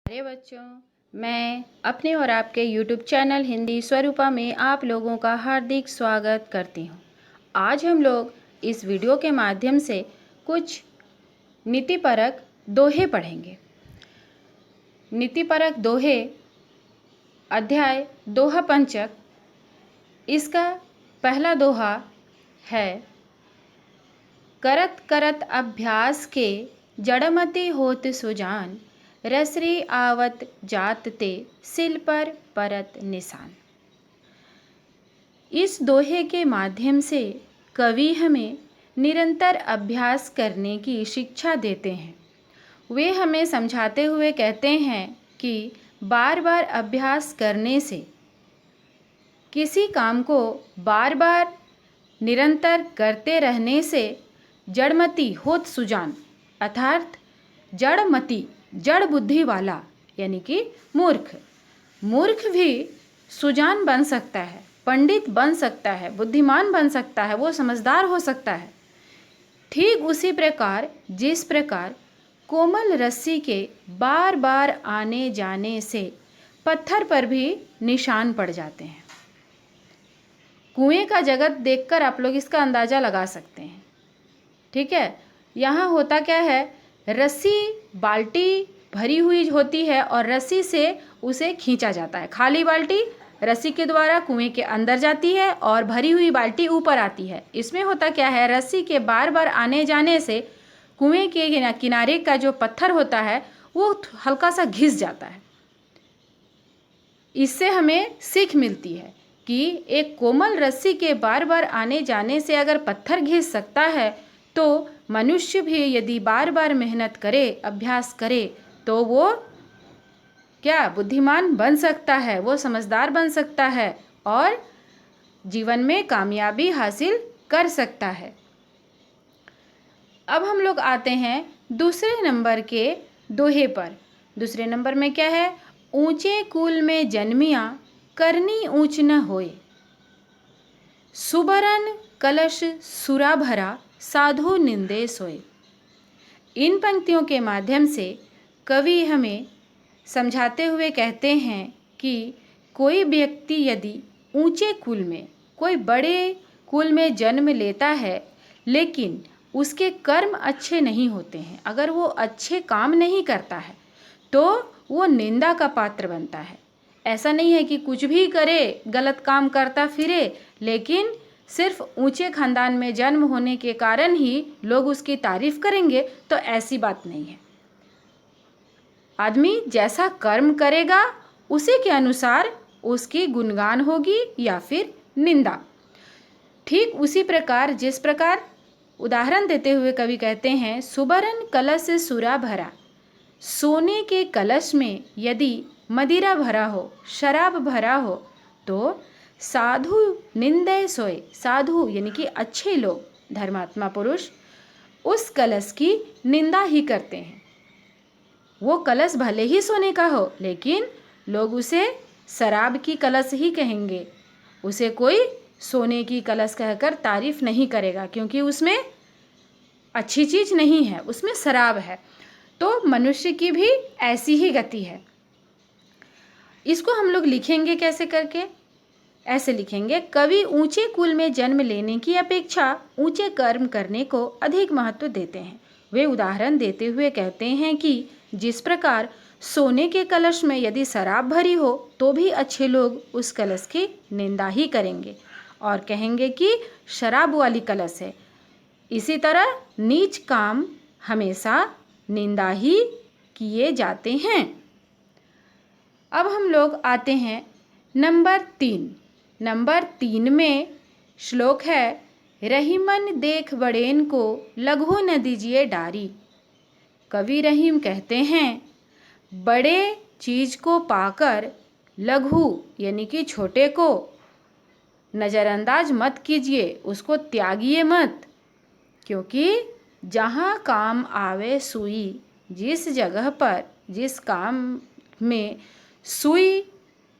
अरे बच्चों, मैं अपने और आपके YouTube चैनल हिंदी स्वरूपा में आप लोगों का हार्दिक स्वागत करती हूँ। आज हम लोग इस वीडियो के माध्यम से कुछ नीतिपरक दोहे पढ़ेंगे। नीतिपरक दोहे अध्याय दोहा पंचक। इसका पहला दोहा है, करत करत अभ्यास के जड़मति होत सुजान, रसरी आवत जात ते सिल पर परत निशान। इस दोहे के माध्यम से कवि हमें निरंतर अभ्यास करने की शिक्षा देते हैं। वे हमें समझाते हुए कहते हैं कि बार बार अभ्यास करने से, किसी काम को बार बार निरंतर करते रहने से जड़मति होत सुजान अर्थात जड़मति, जड़ बुद्धि वाला यानी कि मूर्ख भी सुजान बन सकता है, पंडित बन सकता है, बुद्धिमान बन सकता है, वो समझदार हो सकता है। ठीक उसी प्रकार जिस प्रकार कोमल रस्सी के बार बार आने जाने से पत्थर पर भी निशान पड़ जाते हैं। कुएं का जगत देखकर आप लोग इसका अंदाज़ा लगा सकते हैं। ठीक है, यहाँ होता क्या है, रस्सी बाल्टी भरी हुई होती है और रस्सी से उसे खींचा जाता है। खाली बाल्टी रस्सी के द्वारा कुएं के अंदर जाती है और भरी हुई बाल्टी ऊपर आती है। इसमें होता क्या है, रस्सी के बार बार आने जाने से कुएं के किनारे का जो पत्थर होता है वो हल्का सा घिस जाता है। इससे हमें सीख मिलती है कि एक कोमल रस्सी के बार बार आने जाने से अगर पत्थर घिस सकता है तो मनुष्य भी यदि बार बार मेहनत करे, अभ्यास करे, तो वो क्या बुद्धिमान बन सकता है, वो समझदार बन सकता है और जीवन में कामयाबी हासिल कर सकता है। अब हम लोग आते हैं दूसरे नंबर के दोहे पर। दूसरे नंबर में क्या है, ऊंचे कुल में जन्मिया करनी ऊंच न होए, सुबरन कलश सुरा भरा साधु निंदे सोए। इन पंक्तियों के माध्यम से कवि हमें समझाते हुए कहते हैं कि कोई व्यक्ति यदि ऊंचे कुल में, कोई बड़े कुल में जन्म लेता है लेकिन उसके कर्म अच्छे नहीं होते हैं, अगर वो अच्छे काम नहीं करता है तो वो निंदा का पात्र बनता है। ऐसा नहीं है कि कुछ भी करे, गलत काम करता फिरे, लेकिन सिर्फ ऊंचे खानदान में जन्म होने के कारण ही लोग उसकी तारीफ करेंगे, तो ऐसी बात नहीं है। आदमी जैसा कर्म करेगा उसी के अनुसार उसकी गुणगान होगी या फिर निंदा। ठीक उसी प्रकार जिस प्रकार उदाहरण देते हुए कवि कहते हैं, सुबरन कलश सुरा भरा, सोने के कलश में यदि मदिरा भरा हो, शराब भरा हो, तो साधु निंदे सोए। साधु यानी कि अच्छे लोग, धर्मात्मा पुरुष उस कलश की निंदा ही करते हैं। वो कलश भले ही सोने का हो लेकिन लोग उसे शराब की कलश ही कहेंगे, उसे कोई सोने की कलश कहकर तारीफ नहीं करेगा, क्योंकि उसमें अच्छी चीज़ नहीं है, उसमें शराब है। तो मनुष्य की भी ऐसी ही गति है। इसको हम लोग लिखेंगे कैसे करके, ऐसे लिखेंगे, कवि ऊंचे कुल में जन्म लेने की अपेक्षा ऊंचे कर्म करने को अधिक महत्व देते हैं। वे उदाहरण देते हुए कहते हैं कि जिस प्रकार सोने के कलश में यदि शराब भरी हो तो भी अच्छे लोग उस कलश की निंदा ही करेंगे और कहेंगे कि शराब वाली कलश है। इसी तरह नीच काम हमेशा निंदा ही किए जाते हैं। अब हम लोग आते हैं नंबर 3। नंबर 3 में श्लोक है, रहीमन देख बड़ेन को लघु न दीजिए डारी। कवि रहीम कहते हैं, बड़े चीज़ को पाकर लघु यानी कि छोटे को नज़रअंदाज मत कीजिए, उसको त्यागिए मत, क्योंकि जहाँ काम आवे सुई, जिस जगह पर जिस काम में सुई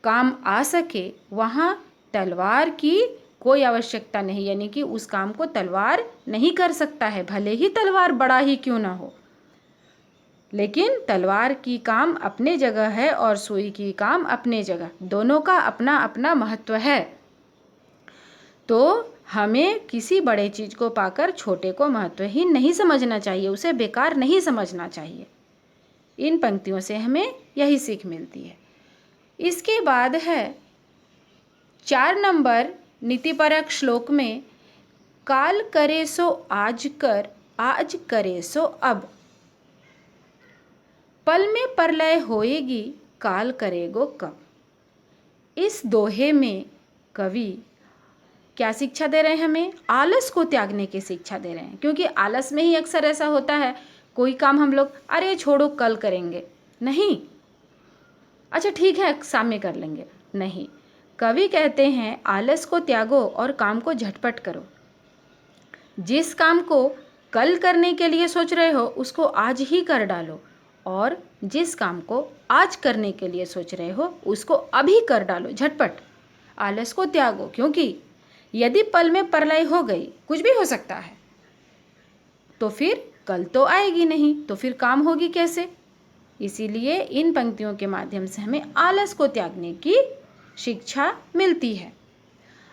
काम आ सके वहाँ तलवार की कोई आवश्यकता नहीं, यानी कि उस काम को तलवार नहीं कर सकता है, भले ही तलवार बड़ा ही क्यों ना हो। लेकिन तलवार की काम अपने जगह है और सुई की काम अपने जगह, दोनों का अपना अपना महत्व है। तो हमें किसी बड़े चीज़ को पाकर छोटे को महत्वहीन नहीं समझना चाहिए, उसे बेकार नहीं समझना चाहिए। इन पंक्तियों से हमें यही सीख मिलती है। इसके बाद है 4 नंबर नीतिपरक श्लोक में, काल करे सो आज कर, आज करे सो अब। पल में प्रलय होएगी, काल करेगो कब। इस दोहे में कवि क्या शिक्षा दे रहे हैं हमें? आलस को त्यागने की शिक्षा दे रहे हैं, क्योंकि आलस में ही अक्सर ऐसा होता है, कोई काम हम लोग अरे छोड़ो कल करेंगे, नहीं, अच्छा ठीक है शाम में कर लेंगे, नहीं। कवि कहते हैं आलस को त्यागो और काम को झटपट करो। जिस काम को कल करने के लिए सोच रहे हो उसको आज ही कर डालो, और जिस काम को आज करने के लिए सोच रहे हो उसको अभी कर डालो झटपट। आलस को त्यागो, क्योंकि यदि पल में प्रलय हो गई, कुछ भी हो सकता है, तो फिर कल तो आएगी नहीं, तो फिर काम होगी कैसे? इसीलिए इन पंक्तियों के माध्यम से हमें आलस को त्यागने की शिक्षा मिलती है।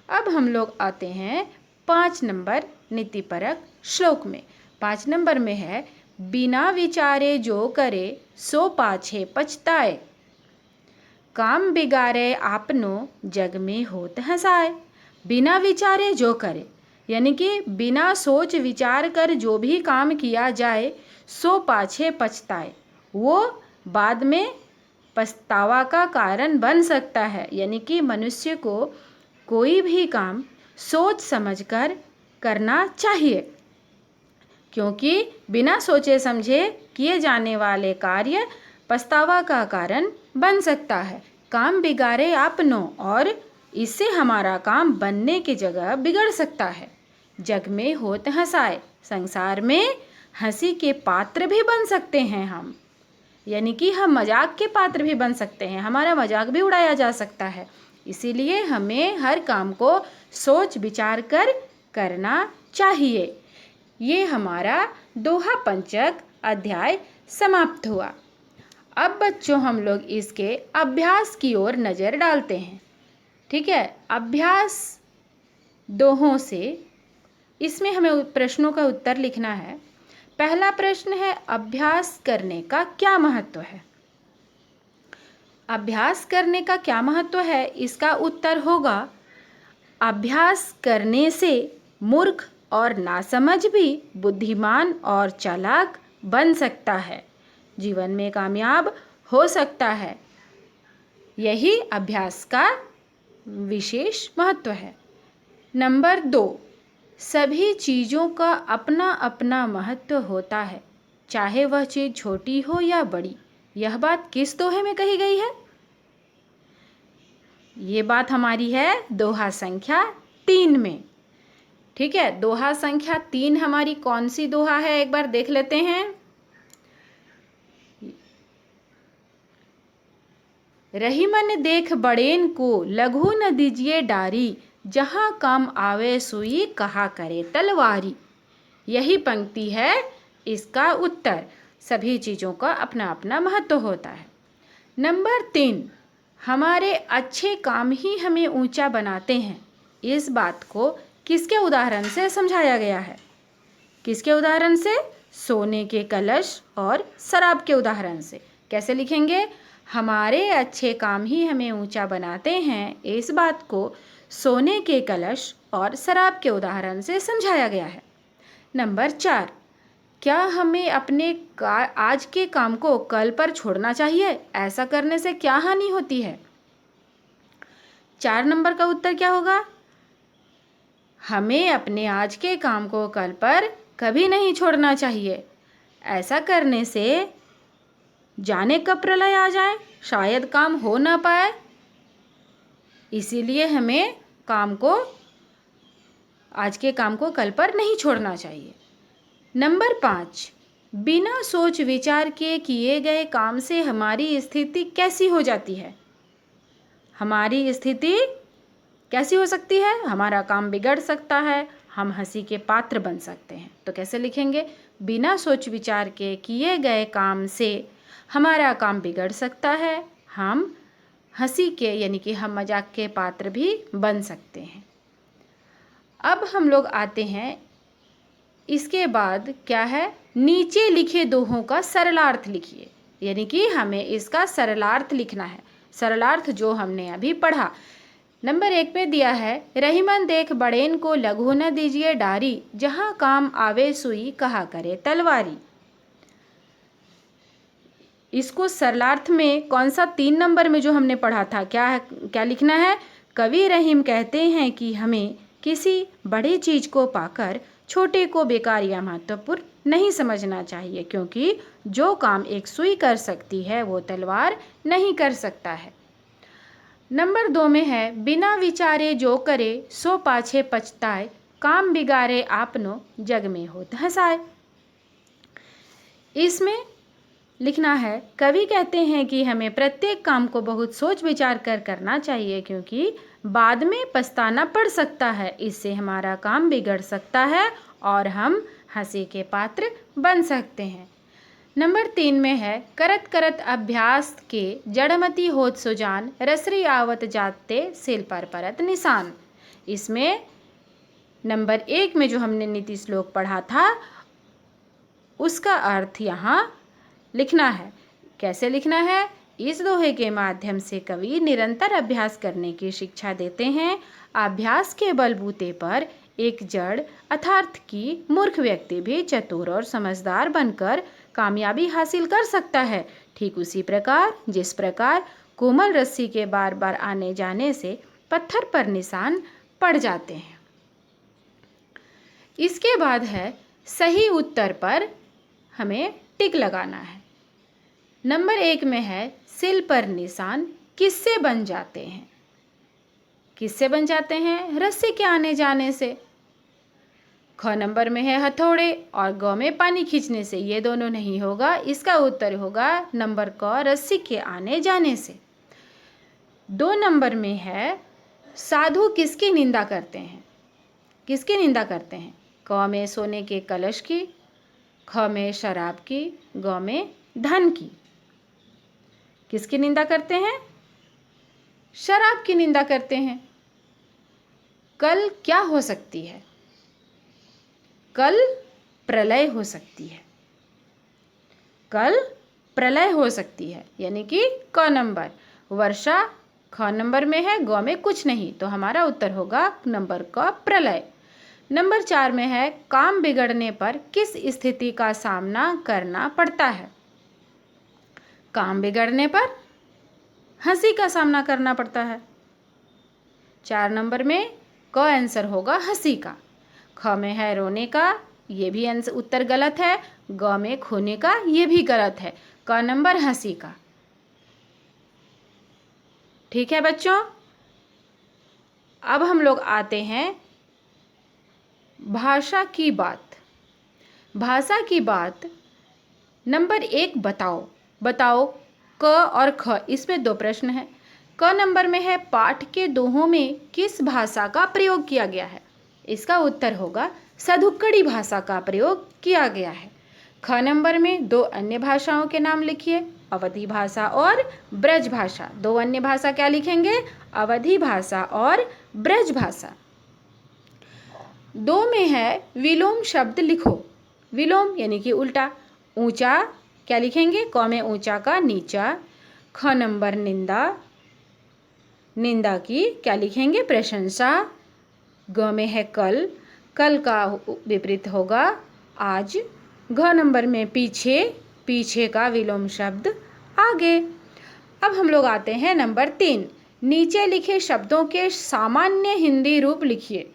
अब हम लोग आते हैं 5 नंबर नीतिपरक श्लोक में। 5 नंबर में है, बिना विचारे जो करे सो पाछे पछताए, काम बिगाड़े आपनो जग में होत हंसाए। बिना विचारे जो करे, यानी कि बिना सोच विचार कर जो भी काम किया जाए सो पाछे पछताए, वो बाद में पछतावा का कारण बन सकता है। यानी कि मनुष्य को कोई भी काम सोच समझकर करना चाहिए, क्योंकि बिना सोचे समझे किए जाने वाले कार्य पछतावा का कारण बन सकता है। काम बिगाड़े आपनो, और इससे हमारा काम बनने की जगह बिगड़ सकता है। जग में होत हंसाए, संसार में हंसी के पात्र भी बन सकते हैं हम, यानी कि हम मजाक के पात्र भी बन सकते हैं, हमारा मजाक भी उड़ाया जा सकता है। इसीलिए हमें हर काम को सोच विचार कर करना चाहिए। ये हमारा दोहा पंचक अध्याय समाप्त हुआ। अब बच्चों हम लोग इसके अभ्यास की ओर नज़र डालते हैं। ठीक है, अभ्यास दोहों से इसमें हमें प्रश्नों का उत्तर लिखना है। पहला प्रश्न है, अभ्यास करने का क्या महत्व है? अभ्यास करने का क्या महत्व है? इसका उत्तर होगा, अभ्यास करने से मूर्ख और नासमझ भी बुद्धिमान और चालाक बन सकता है, जीवन में कामयाब हो सकता है। यही अभ्यास का विशेष महत्व है। नंबर 2, सभी चीज़ों का अपना अपना महत्व होता है, चाहे वह चीज़ छोटी हो या बड़ी। यह बात किस दोहे में कही गई है? ये बात हमारी है दोहा संख्या 3 में। ठीक है, दोहा संख्या 3 हमारी कौन सी दोहा है, एक बार देख लेते हैं। रही मन देख बड़ेन को, लघु न दीजिए डारी, जहाँ काम आवे सुई कहा करे तलवारी। यही पंक्ति है इसका उत्तर। सभी चीज़ों का अपना अपना महत्व होता है। नंबर 3, हमारे अच्छे काम ही हमें ऊंचा बनाते हैं। इस बात को किसके उदाहरण से समझाया गया है? किसके उदाहरण से? सोने के कलश और शराब के उदाहरण से। कैसे लिखेंगे? हमारे अच्छे काम ही हमें ऊंचा बनाते हैं, इस बात को सोने के कलश और शराब के उदाहरण से समझाया गया है। नंबर 4, क्या हमें अपने आज के काम को कल पर छोड़ना चाहिए? ऐसा करने से क्या हानि होती है? 4 नंबर का उत्तर क्या होगा? हमें अपने आज के काम को कल पर कभी नहीं छोड़ना चाहिए। ऐसा करने से जाने कब प्रलय आ जाए, शायद काम हो ना पाए। इसीलिए हमें आज के काम को कल पर नहीं छोड़ना चाहिए। नंबर 5, बिना सोच विचार के किए गए काम से हमारी स्थिति कैसी हो जाती है? हमारी स्थिति कैसी हो सकती है? हमारा काम बिगड़ सकता है, हम हंसी के पात्र बन सकते हैं। तो कैसे लिखेंगे? बिना सोच विचार के किए गए काम से हमारा काम बिगड़ सकता है, हम हंसी के यानी कि हम मजाक के पात्र भी बन सकते हैं। अब हम लोग आते हैं, इसके बाद क्या है, नीचे लिखे दोहों का सरलार्थ लिखिए, यानी कि हमें इसका सरलार्थ लिखना है। सरलार्थ जो हमने अभी पढ़ा। नंबर 1 पे दिया है, रहीमन देख बड़ेन को लघु न दीजिए डारी, जहाँ काम आवे सुई कहा करे तलवारी। इसको सरलार्थ में कौन सा 3 नंबर में जो हमने पढ़ा था, क्या लिखना है? कवि रहीम कहते हैं कि हमें किसी बड़ी चीज़ को पाकर छोटे को बेकार या महत्वपूर्ण नहीं समझना चाहिए, क्योंकि जो काम एक सुई कर सकती है वो तलवार नहीं कर सकता है। नंबर 2 में है, बिना विचारे जो करे सो पाछे पछताए, काम बिगाड़े आपनो जग में होत हंसाए। इसमें लिखना है, कवि कहते हैं कि हमें प्रत्येक काम को बहुत सोच विचार कर करना चाहिए, क्योंकि बाद में पछताना पड़ सकता है। इससे हमारा काम बिगड़ सकता है और हम हंसी के पात्र बन सकते हैं। नंबर 3 में है, करत करत अभ्यास के जड़मती होत सुजान, रसरी आवत जाते सिल पर परत निशान। इसमें नंबर 1 में जो हमने नीति श्लोक पढ़ा था उसका अर्थ यहाँ लिखना है। कैसे लिखना है? इस दोहे के माध्यम से कवि निरंतर अभ्यास करने की शिक्षा देते हैं। अभ्यास के बलबूते पर एक जड़ अर्थात कि मूर्ख व्यक्ति भी चतुर और समझदार बनकर कामयाबी हासिल कर सकता है। ठीक उसी प्रकार जिस प्रकार कोमल रस्सी के बार बार आने जाने से पत्थर पर निशान पड़ जाते हैं। इसके बाद है, सही उत्तर पर हमें टिक लगाना है। नंबर 1 में है, सिल पर निशान किससे बन जाते हैं? किससे बन जाते हैं? रस्सी के आने जाने से। ख नंबर में है, हथौड़े और ग में पानी खींचने से। ये दोनों नहीं होगा, इसका उत्तर होगा नंबर क, रस्सी के आने जाने से। 2 नंबर में है, साधु किसकी निंदा करते हैं? किसकी निंदा करते हैं? क में सोने के कलश की, ख में शराब की, ग में धन की। किसकी निंदा करते हैं? शराब की निंदा करते हैं। कल क्या हो सकती है? कल प्रलय हो सकती है। कल प्रलय हो सकती है, यानी कि क नंबर। वर्षा ख नंबर में है, ग में कुछ नहीं, तो हमारा उत्तर होगा नंबर क, प्रलय। नंबर 4 में है, काम बिगड़ने पर किस स्थिति का सामना करना पड़ता है? काम बिगड़ने पर हंसी का सामना करना पड़ता है। 4 नंबर में क आंसर होगा हंसी का। ख में है रोने का, ये भी आंसर उत्तर गलत है। ग में खोने का, ये भी गलत है। क नंबर हंसी का। ठीक है बच्चों, अब हम लोग आते हैं भाषा की बात। भाषा की बात नंबर 1 बताओ क और ख, इसमें 2 प्रश्न हैं। क नंबर में है, पाठ के दोहों में किस भाषा का प्रयोग किया गया है? इसका उत्तर होगा सधुक्कड़ी भाषा का प्रयोग किया गया है। ख नंबर में 2 अन्य भाषाओं के नाम लिखिए, अवधी भाषा और ब्रज भाषा। 2 अन्य भाषा क्या लिखेंगे? अवधी भाषा और ब्रज भाषा। 2 में है, विलोम शब्द लिखो। विलोम यानी कि उल्टा। ऊंचा क्या लिखेंगे? क में ऊंचा का नीचा। ख नंबर निंदा, निंदा की क्या लिखेंगे? प्रशंसा। ग में है कल, कल का विपरीत होगा आज। घ नंबर में पीछे, पीछे का विलोम शब्द आगे। अब हम लोग आते हैं नंबर 3, नीचे लिखे शब्दों के सामान्य हिंदी रूप लिखिए।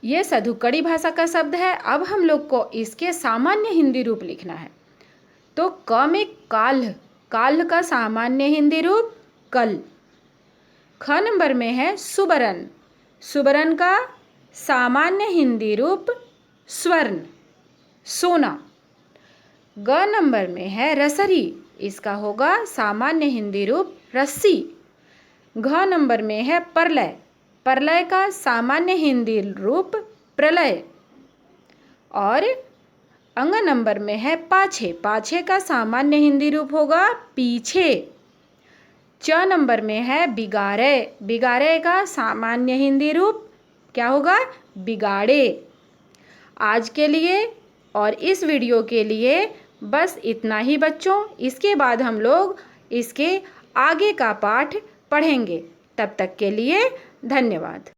ये सधुक्कड़ी भाषा का शब्द है। अब हम लोग को इसके सामान्य हिंदी रूप लिखना है। तो क में काल्ह, काल्ह का सामान्य हिंदी रूप कल। ख नंबर में है सुबरन, सुबरन का सामान्य हिंदी रूप स्वर्ण, सोना। ग नंबर में है रसरी, इसका होगा सामान्य हिंदी रूप रस्सी। घ नंबर में है प्रलय, प्रलय का सामान्य हिंदी रूप प्रलय। और अंग नंबर में है पाछे, पाछे का सामान्य हिंदी रूप होगा पीछे। च नंबर में है बिगाड़े, बिगाड़े का सामान्य हिंदी रूप क्या होगा? बिगाड़े। आज के लिए और इस वीडियो के लिए बस इतना ही बच्चों। इसके बाद हम लोग इसके आगे का पाठ पढ़ेंगे। तब तक के लिए धन्यवाद।